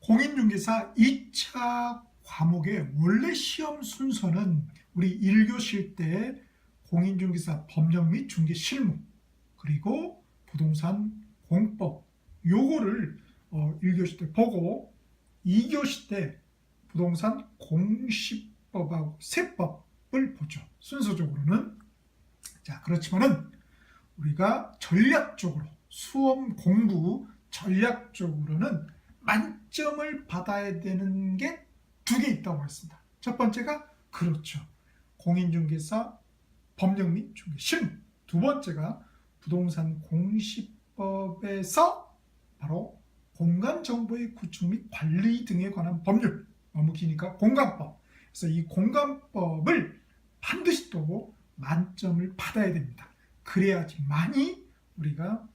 공인중개사 2차 과목의 원래 시험 순서는 우리 1교실 때 공인중개사 법령 및 중개 실무 그리고 부동산 공법 요거를 1교시 때 보고 2교시 때 부동산 공시법하고 세법을 보죠. 순서적으로는. 자, 그렇지만은 우리가 전략적으로 수험 공부 전략적으로는 만점을 받아야 되는 게 두 개 있다고 했습니다. 첫 번째가 그렇죠. 공인중개사 법령 및 중개 실무. 두 번째가 부동산 공시법에서 바로 공간정보의 구축 및 관리 등에 관한 법률. 너무 기니까 공간법. 그래서 이 공간법을 반드시 또 만점을 받아야 됩니다. 그래야지만이 우리가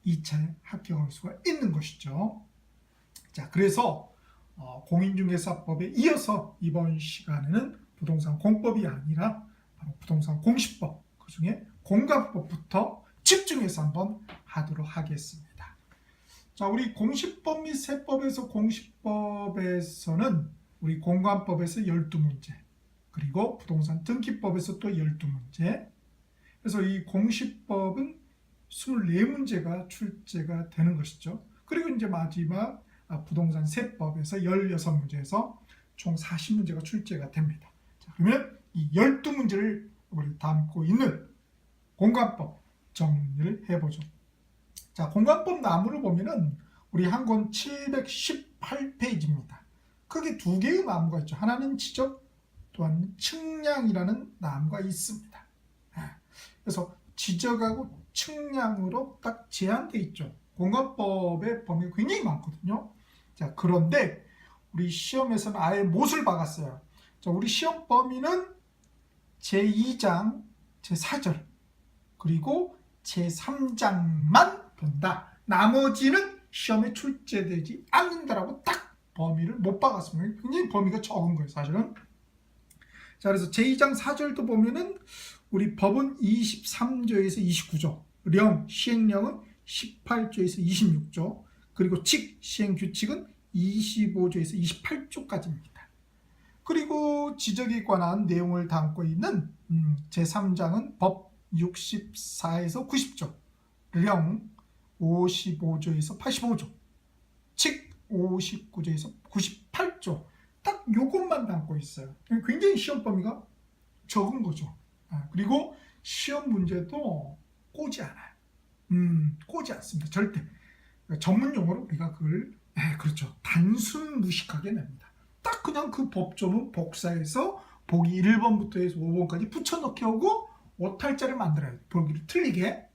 2차에 합격할 수가 있는 것이죠. 자, 그래서 공인중개사법에 이어서 이번 시간에는 부동산 공법이 아니라 바로 부동산 공시법, 그 중에 공간법부터 집중해서 한번 하도록 하겠습니다. 자, 우리 공시법 및 세법에서 공시법에서는 우리 공간법에서 12문제, 그리고 부동산 등기법에서 또 12문제. 그래서 이 공시법은 24문제가 출제가 되는 것이죠. 그리고 이제 마지막 부동산 세법에서 16문제에서 총 40문제가 출제가 됩니다. 자, 그러면 이 12문제를 우리 담고 있는 공간법 정리를 해보죠. 자, 공간법 나무를 보면은 우리 한 권 718페이지입니다. 크게 두 개의 나무가 있죠. 하나는 지적, 또한 측량이라는 나무가 있습니다. 그래서 지적하고 측량으로 딱 제한되어 있죠. 공간법의 범위가 굉장히 많거든요. 자, 그런데 우리 시험에서는 아예 못을 박았어요. 자, 우리 시험 범위는 제2장 제4절 그리고 제3장만 본다. 나머지는 시험에 출제되지 않는다라고 딱 범위를 못 박았습니다. 굉장히 범위가 적은 거예요, 사실은. 자, 그래서 제2장 4절도 보면은 우리 법은 23조에서 29조, 령, 시행령은 18조에서 26조, 그리고 칙, 시행규칙은 25조에서 28조까지입니다. 그리고 지적에 관한 내용을 담고 있는 제3장은 법 64에서 90조, 령 55조에서 85조, 칙 59조에서 98조, 딱 요것만 담고 있어요. 굉장히 시험 범위가 적은 거죠. 그리고 시험 문제도 꼬지 않아요. 꼬지 않습니다. 절대. 전문 용어로 우리가 그걸 그렇죠. 단순 무식하게 냅니다. 딱 그냥 그 법조문 복사해서 보기 1번부터 해서 5번까지 붙여넣기 하고 오탈자를 만들어요. 보기를 틀리게.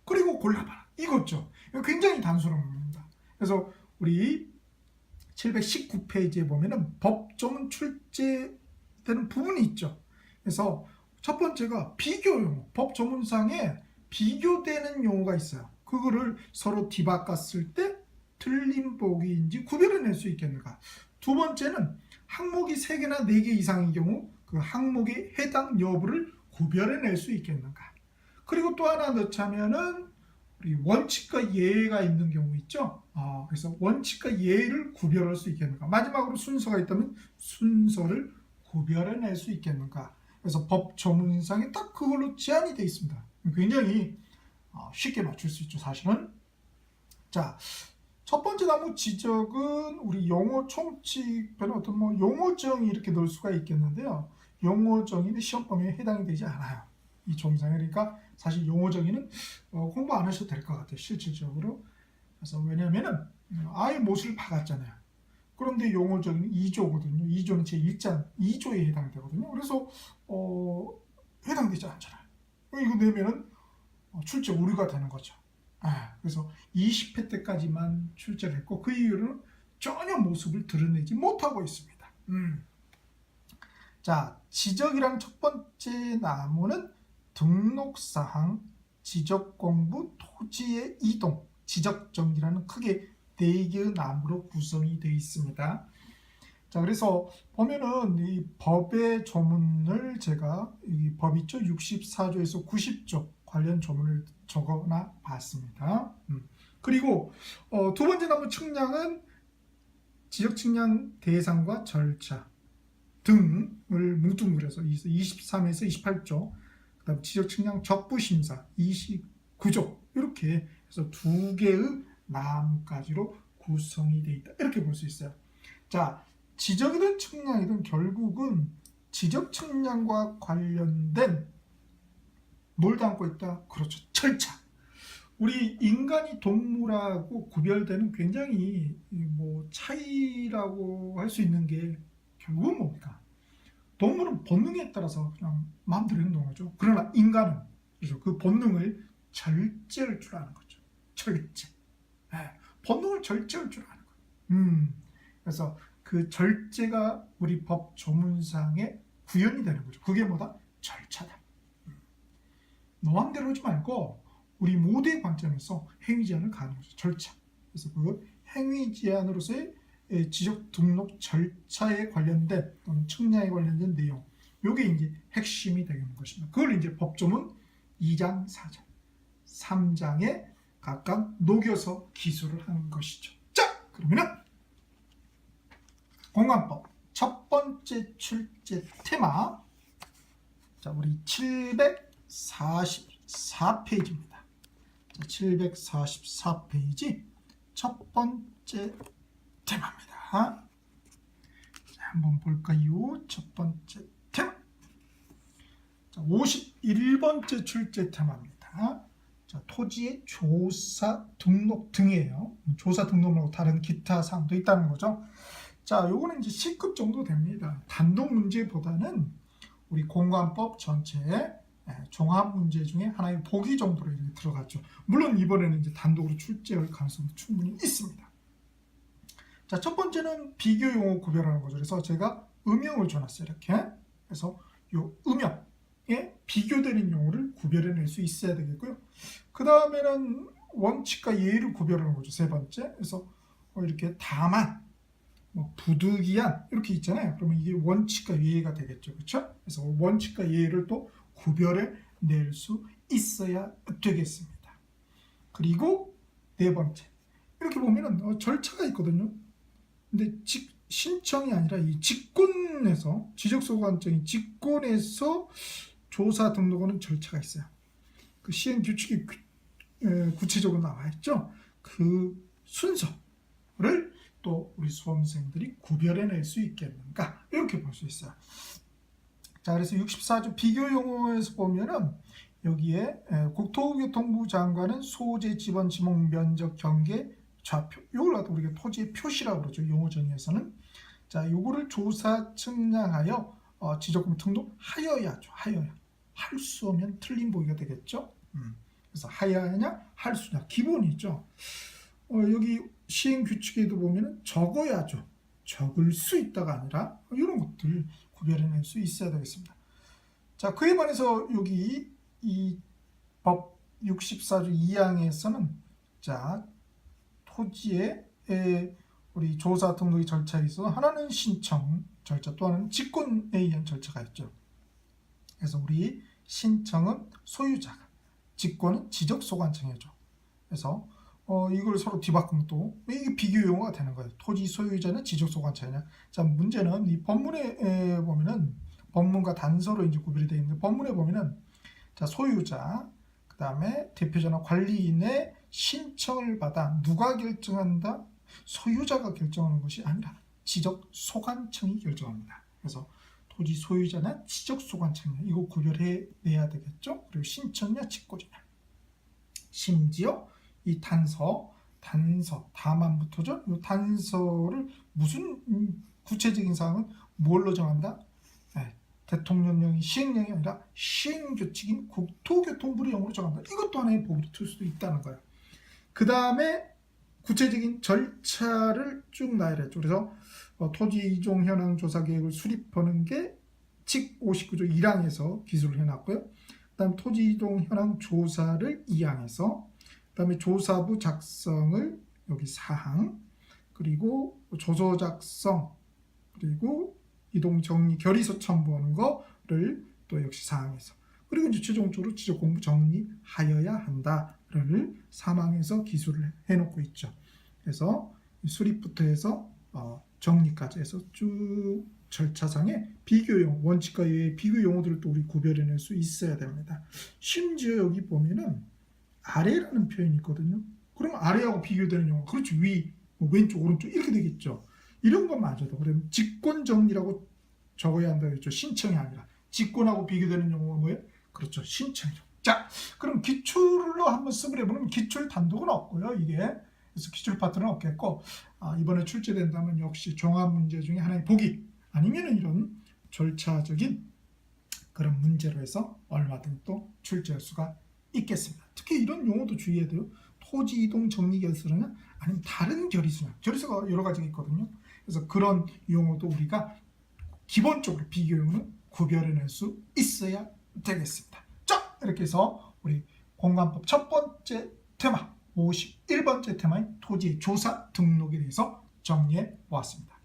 그리고 골라봐라. 이거죠. 굉장히 단순한 겁니다. 그래서 우리 719페이지에 보면은 법조문 출제되는 부분이 있죠. 그래서 첫 번째가 비교 용어. 법조문상에 비교되는 용어가 있어요. 그거를 서로 뒤바꿨을 때 틀린 보기인지 구별해낼 수 있겠는가. 두 번째는 항목이 3개나 4개 이상의 경우 그 항목의 해당 여부를 구별해낼 수 있겠는가. 그리고 또 하나 넣자면은 우리 원칙과 예가 있는 경우 있죠. 그래서 원칙과 예를 구별할 수 있겠는가. 마지막으로 순서가 있다면 순서를 구별해낼 수 있겠는가. 그래서 법 조문상에 딱 그걸로 제한이 되어 있습니다. 굉장히 쉽게 맞출 수 있죠, 사실은. 자, 첫 번째 나무 지적은 우리 용어 총칙별로 어떤 용어정이 이렇게 넣을 수가 있겠는데요. 용어정의는 시험 범위에 해당이 되지 않아요. 이 조문상에. 그러니까 사실 용어정의는 공부 안 하셔도 될 것 같아요, 실질적으로. 그래서 왜냐면은 아예 못을 박았잖아요. 그런데 용어정의는 2조거든요. 2조는 제1장 2조에 해당되거든요. 그래서 해당되지 않잖아요. 이거 내면은 출제 오류가 되는 거죠. 그래서 20회 때까지만 출제를 했고 그 이후로는 전혀 모습을 드러내지 못하고 있습니다. 자, 지적이랑 첫 번째 나무는 등록사항, 지적공부, 토지의 이동, 지적정지라는 크게 4개의 나무로 구성이 되어 있습니다. 자, 그래서 보면은 이 법의 조문을 제가 이 법 있죠? 64조에서 90조 관련 조문을 적어놔 봤습니다. 그리고 두 번째 나무 측량은 지적 측량 대상과 절차 등을 뭉뚱그려서 23에서 28조, 그다음 지적 측량 적부 심사 29조 이렇게 해서 두 개의 나무가지로 구성이 되어 있다. 이렇게 볼 수 있어요. 자, 지적이든 측량이든 결국은 지적 측량과 관련된 뭘 담고 있다? 그렇죠. 절차. 우리 인간이 동물하고 구별되는 굉장히 차이라고 할 수 있는 게 결국은 뭡니까? 동물은 본능에 따라서 그냥 마음대로 행동하죠. 그러나 인간은 그래서 그 본능을 절제할 줄 아는 거죠. 절제. 본능을 절제할 줄 아는 거예요. 그래서 그 절제가 우리 법 조문상에 구현이 되는 거죠. 그게 뭐다? 절차다. 너 맘대로 하지 말고 우리 모두의 관점에서 행위 제한을 가는 거죠. 절차. 그래서 그 행위 제한으로서의 지적 등록 절차에 관련된 또는 측량에 관련된 내용, 요게 이제 핵심이 되는 것입니다. 그걸 이제 법조문 2장, 4장, 3장에 각각 녹여서 기술을 하는 것이죠. 자, 그러면은 공관법 첫 번째 출제 테마, 자, 우리 744페이지입니다. 744페이지 첫 번째 테마입니다. 자, 한번 볼까요? 첫 번째 테마. 자, 51번째 출제 테마입니다. 자, 토지의 조사 등록 등이에요. 조사 등록 말고 다른 기타 사항도 있다는 거죠. 자, 요거는 이제 C급 정도 됩니다. 단독 문제보다는 우리 공관법 전체에 종합 문제 중에 하나의 보기 정도로 이렇게 들어갔죠. 물론 이번에는 이제 단독으로 출제할 가능성도 충분히 있습니다. 자, 첫 번째는 비교 용어 구별하는 거죠. 그래서 제가 음형을 줘놨어요. 이렇게. 그래서 요 음형에 비교되는 용어를 구별해낼 수 있어야 되겠고요. 그 다음에는 원칙과 예의를 구별하는 거죠. 세 번째. 그래서 이렇게 다만, 부득이한 이렇게 있잖아요. 그러면 이게 원칙과 예의가 되겠죠. 그렇죠? 그래서 원칙과 예의를 또 구별해 낼 수 있어야 되겠습니다. 그리고 네 번째, 이렇게 보면은 절차가 있거든요. 근데 신청이 아니라 이 직권에서, 지적소관청이 직권에서 조사 등록하는 절차가 있어요. 그 시행 규칙이 구체적으로 나와 있죠. 그 순서를 또 우리 수험생들이 구별해낼 수 있겠는가, 이렇게 볼 수 있어요. 자, 그래서 64조 비교 용어에서 보면은 여기에 국토교통부 장관은 소재, 지번, 지목, 면적, 경계, 좌표, 요걸 갖다 우리가 토지의 표시라고 그러죠. 용어 정의에서는. 자, 요거를 조사 측량하여 지적금 등록하여야죠. 하여야. 할 수 없으면 틀린 보기가 되겠죠. 그래서 하여야냐, 할 수냐, 기본이죠. 여기 시행 규칙에도 보면은 적어야죠. 적을 수 있다가 아니라 이런 것들 구별해낼 수 있어야 되겠습니다. 자, 그에 반해서 여기 이 법 64조 2항에서는 자, 토지의 우리 조사 등록의 절차에 있어서 하나는 신청 절차, 또 하나는 직권에 의한 절차가 있죠. 그래서 우리 신청은 소유자가, 직권은 지적소관청이죠. 그래서 이걸 서로 뒤바꾸면 또 이게 비교 용어가 되는 거예요. 토지 소유자는 지적소관청이냐. 자, 문제는 이 법문에 보면은 법문과 단서로 이제 구별이 되어 있는데, 법문에 보면은 자, 소유자, 그 다음에 대표자나 관리인의 신청을 받아 누가 결정한다? 소유자가 결정하는 것이 아니라 지적소관청이 결정합니다. 그래서 토지 소유자나 지적소관청이냐, 이거 구별해내야 되겠죠. 그리고 신청이냐 직권이냐. 심지어 이 단서 다만부터죠. 이 단서를 무슨 구체적인 사항은 뭘로 정한다? 대통령령이 시행령이 아니라 시행규칙인 국토교통부의 용어로 정한다. 이것도 하나의 보기로 틀 수도 있다는 거예요. 그 다음에 구체적인 절차를 쭉 나열했죠. 그래서 토지 이종 현황 조사 계획을 수립하는 게 칙 59조 1항에서 기술을 해놨고요. 그 다음 토지 이동 현황 조사를 2항에서, 그 다음에 조사부 작성을 여기 4항, 그리고 조서 작성, 그리고 이동 정리 결의서 첨부하는 거를 또 역시 4항에서, 그리고 이제 최종적으로 지적 공부 정리하여야 한다를 3항에서 기술을 해놓고 있죠. 그래서 수립부터 해서 정리까지 해서 쭉 절차상에 비교용, 원칙과 이외의 비교 용어들을 또 우리 구별해낼 수 있어야 됩니다. 심지어 여기 보면은 아래라는 표현이 있거든요. 그러면 아래하고 비교되는 용어, 그렇죠. 위, 뭐 왼쪽, 오른쪽 이렇게 되겠죠. 이런 것마저도 그러면 직권 정리라고 적어야 한다고 했죠. 신청이 아니라. 직권하고 비교되는 용어가 뭐예요? 그렇죠. 신청이죠. 자, 그럼 기출로 한번 습을 해보면 기출 단독은 없고요. 이게. 그래서 기출 파트는 없겠고, 이번에 출제된다면 역시 종합 문제 중에 하나의 보기, 아니면 이런 절차적인 그런 문제로 해서 얼마든 또 출제할 수가 있겠습니다. 특히 이런 용어도 주의해야 돼요. 토지 이동 정리 결수냐, 아니면 다른 결의수냐. 결의수가 여러 가지가 있거든요. 그래서 그런 용어도 우리가 기본적으로 비교용어는 구별해낼 수 있어야 되겠습니다. 자, 이렇게 해서 우리 공관법 첫 번째 테마, 51번째 테마인 토지의 조사 등록에 대해서 정리해 보았습니다.